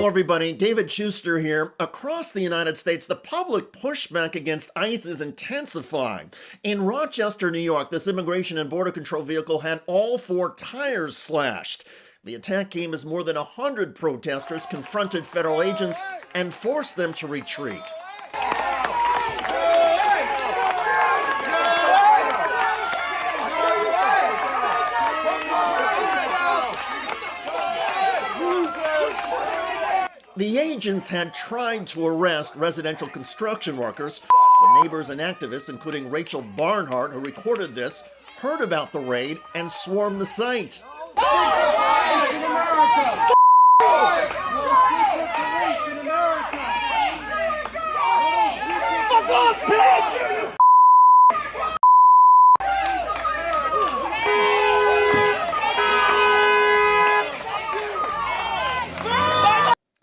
Hello, everybody. David Schuster here. Across the United States, the public pushback against ICE is intensifying. In Rochester, New York, this Immigration and Border Control vehicle had all 4 tires slashed. The attack came as more than 100 protesters confronted federal agents and forced them to retreat. The agents had tried to arrest residential construction workers, but neighbors and activists, including Rachel Barnhart, who recorded this, heard about the raid and swarmed the site.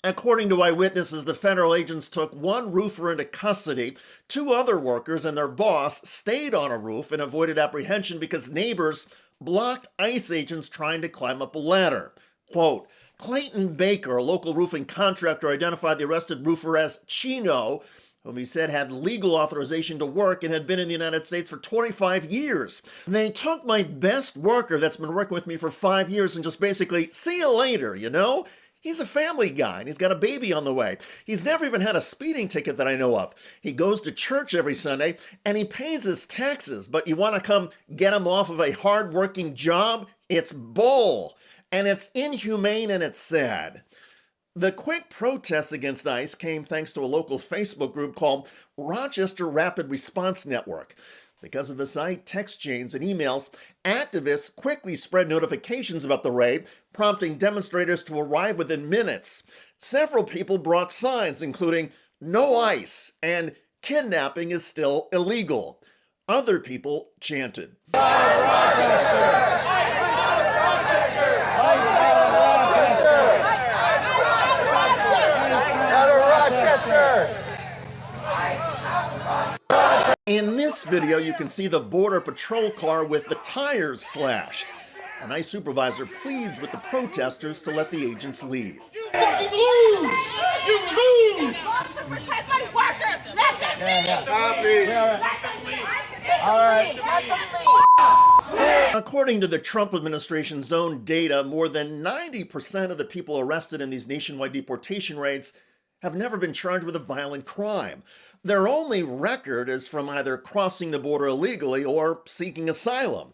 According to eyewitnesses, the federal agents took 1 roofer into custody. 2 other workers and their boss stayed on a roof and avoided apprehension because neighbors blocked ICE agents trying to climb up a ladder. Quote, Clayton Baker, a local roofing contractor, identified the arrested roofer as Chino, whom he said had legal authorization to work and had been in the United States for 25 years. They took my best worker that's been working with me for 5 years and just basically, see you later, you know? He's a family guy, and he's got a baby on the way. He's never even had a speeding ticket that I know of. He goes to church every Sunday, and he pays his taxes. But you want to come get him off of a hard-working job? It's bull. And it's inhumane, and it's sad. The quick protests against ICE came thanks to a local Facebook group called Rochester Rapid Response Network. Because of the site, text chains, and emails, activists quickly spread notifications about the raid, prompting demonstrators to arrive within minutes. Several people brought signs, including "No ICE" and "Kidnapping is still illegal." Other people chanted. In this video, you can see the Border Patrol car with the tires slashed. An ICE supervisor pleads with the protesters to let the agents leave. You fucking lose! You lose! Protect my workers! Let them leave! All right. According to the Trump administration's own data, more than 90% of the people arrested in these nationwide deportation raids have never been charged with a violent crime. Their only record is from either crossing the border illegally or seeking asylum.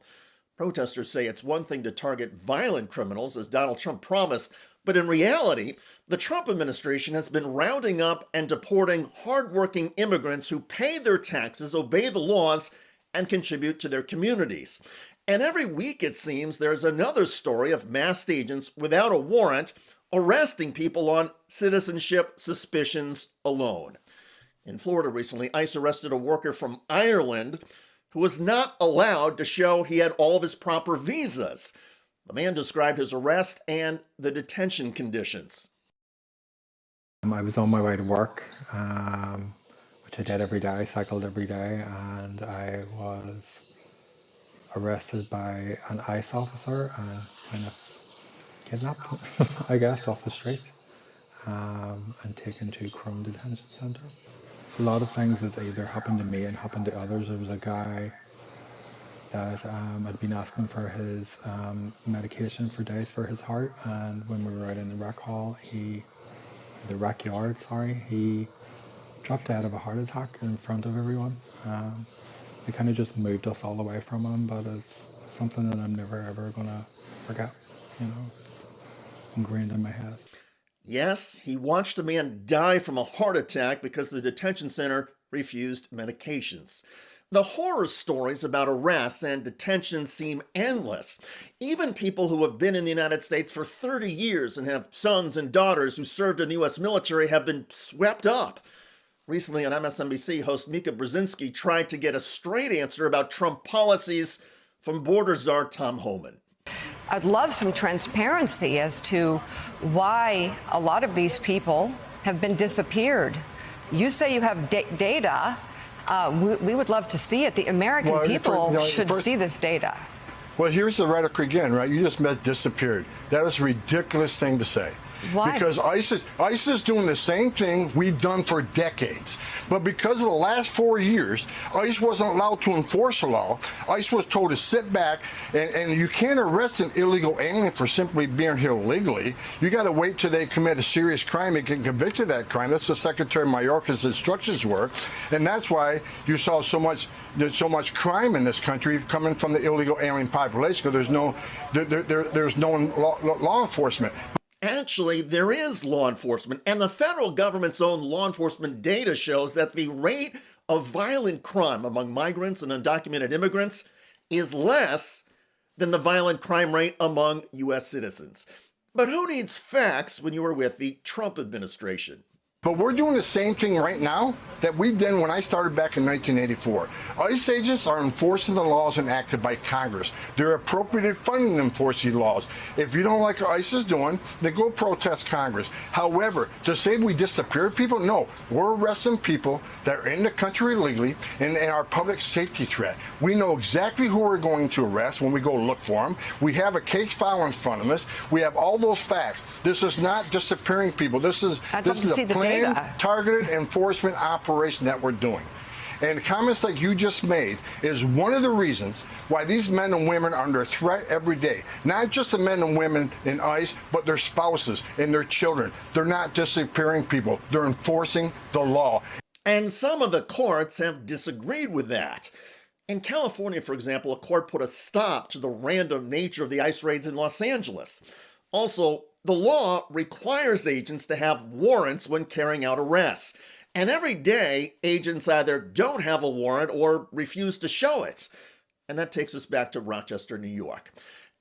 Protesters say it's one thing to target violent criminals, as Donald Trump promised, but in reality, the Trump administration has been rounding up and deporting hardworking immigrants who pay their taxes, obey the laws, and contribute to their communities. And every week, it seems, there's another story of masked agents without a warrant arresting people on citizenship suspicions alone. In Florida recently, ICE arrested a worker from Ireland who was not allowed to show he had all of his proper visas. The man described his arrest and the detention conditions. I was on my way to work, which I did every day. I cycled every day, and I was arrested by an ICE officer and kind of kidnapped, I guess, off the street, and taken to Chrome Detention Centre. A lot of things that either happened to me and happened to others. There was a guy that had been asking for his medication for days for his heart, and when we were out in the rec hall, he dropped dead of a heart attack in front of everyone. They kind of just moved us all away from him, but it's something that I'm never ever gonna forget. You know, it's ingrained in my head. Yes, he watched a man die from a heart attack because the detention center refused medications. The horror stories about arrests and detention seem endless. Even people who have been in the United States for 30 years and have sons and daughters who served in the U.S. military have been swept up. Recently on MSNBC, host Mika Brzezinski tried to get a straight answer about Trump policies from border czar Tom Homan. I'd love some transparency as to why a lot of these people have been disappeared. You say you have data. We would love to see it. The American people should see this data. Well, here's the rhetoric again, right? You just meant disappeared. That is a ridiculous thing to say. Why? Because ICE is doing the same thing we've done for decades. But because of the last 4 years, ICE wasn't allowed to enforce the law. ICE was told to sit back, and you can't arrest an illegal alien for simply being here illegally. You got to wait till they commit a serious crime and get convicted of that crime. That's what Secretary Mayorkas' instructions were, and that's why you saw so much crime in this country coming from the illegal alien population, because there's no law enforcement. Actually, there is law enforcement, and the federal government's own law enforcement data shows that the rate of violent crime among migrants and undocumented immigrants is less than the violent crime rate among U.S. citizens. But who needs facts when you are with the Trump administration? But we're doing the same thing right now that we did when I started back in 1984. ICE agents are enforcing the laws enacted by Congress. They're appropriated funding to enforce these laws. If you don't like what ICE is doing, then go protest Congress. However, to say we disappear people, no. We're arresting people that are in the country illegally and are a public safety threat. We know exactly who we're going to arrest when we go look for them. We have a case file in front of us. We have all those facts. This is not disappearing people. This is a planned, targeted enforcement operation that we're doing. And comments like you just made is one of the reasons why these men and women are under threat every day. Not just the men and women in ICE, but their spouses and their children. They're not disappearing people. They're enforcing the law. And some of the courts have disagreed with that. In California, for example, a court put a stop to the random nature of the ICE raids in Los Angeles. Also, the law requires agents to have warrants when carrying out arrests. And every day, agents either don't have a warrant or refuse to show it. And that takes us back to Rochester, New York.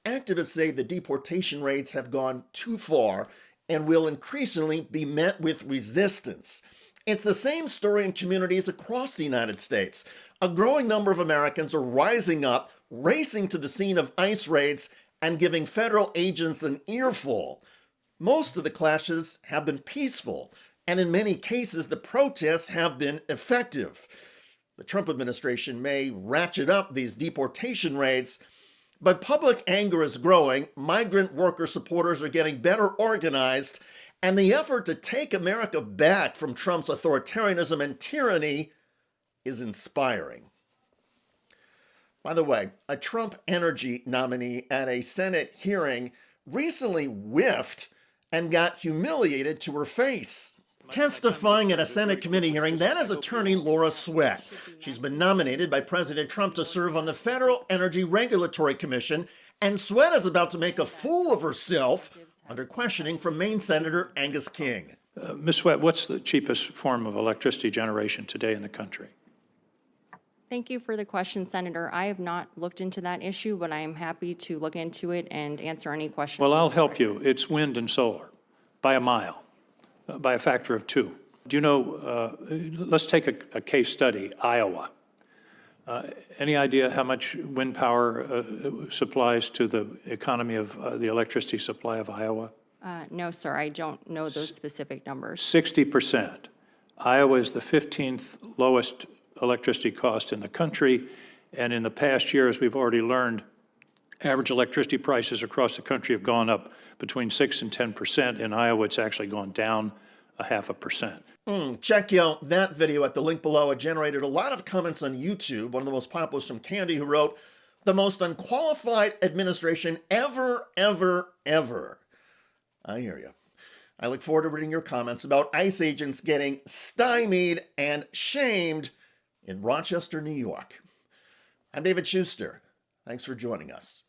Activists say the deportation raids have gone too far and will increasingly be met with resistance. It's the same story in communities across the United States. A growing number of Americans are rising up, racing to the scene of ICE raids, and giving federal agents an earful. Most of the clashes have been peaceful, and in many cases, the protests have been effective. The Trump administration may ratchet up these deportation raids, but public anger is growing, migrant worker supporters are getting better organized, and the effort to take America back from Trump's authoritarianism and tyranny is inspiring. By the way, a Trump energy nominee at a Senate hearing recently whiffed and got humiliated to her face. Testifying at a Senate committee hearing, that is attorney Laura Sweat. She's been nominated by President Trump to serve on the Federal Energy Regulatory Commission, and Sweat is about to make a fool of herself under questioning from Maine Senator Angus King. Ms. Sweat, what's the cheapest form of electricity generation today in the country? Thank you for the question, Senator. I have not looked into that issue, but I am happy to look into it and answer any questions. Well, I'll help you. It's wind and solar by a mile, by a factor of 2. Do you know, let's take a case study, Iowa. Any idea how much wind power supplies to the economy of the electricity supply of Iowa? No, sir, I don't know those specific numbers. 60%. Iowa is the 15th lowest electricity cost in the country, and in the past year, as we've already learned, average electricity prices across the country have gone up between 6 and 10%. In Iowa, it's actually gone down 0.5%. Check out that video at the link below. It generated a lot of comments on YouTube. One of the most popular was from Candy, who wrote, "The most unqualified administration ever, ever, ever." I hear you. I look forward to reading your comments about ICE agents getting stymied and shamed in Rochester, New York. I'm David Schuster. Thanks for joining us.